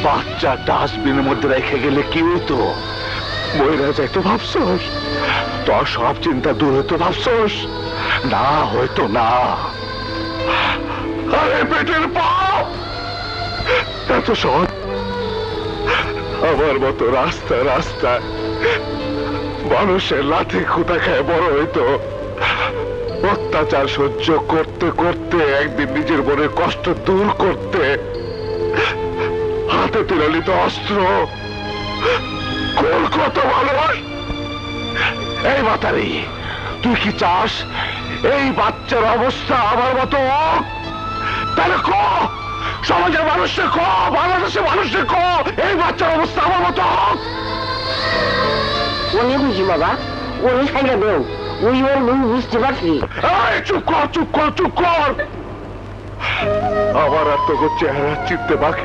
বাচ্চা ডাস্টবিনের মধ্যে রেখে গেলে কি হইতো? মহিলা যাইতো ভাবছস? তোর সব চিন্তা দূর হইতো ভাবছস? না, হয়তো না। আরে পেটের পাপ এত সহজ। আমার মতো রাস্তা রাস্তায় মানুষের লাথি খুঁটা খায় বড় হইতো। অত্যাচার সহ্য করতে করতে একদিন নিজের মনের কষ্ট দূর করতে হাতে তুলে নিত অস্ত্র। কত মানুষ! এই মাতারি, তুই কি চাস এই বাচ্চার অবস্থা আমার মতো হোক? তাহলে ক, সমাজের মানুষকে ক, বাংলাদেশের মানুষকে ক, এই বাচ্চার অবস্থা আমার মতো হোক। অনেক বুঝি বাবা, ওই খাইলে দেও, ওই ওর মুখ বুঝতে পারছি। চুপ কর, চুপ কর, চুপ কর। আমার আর তোকে চেহারা চিনতে বাকি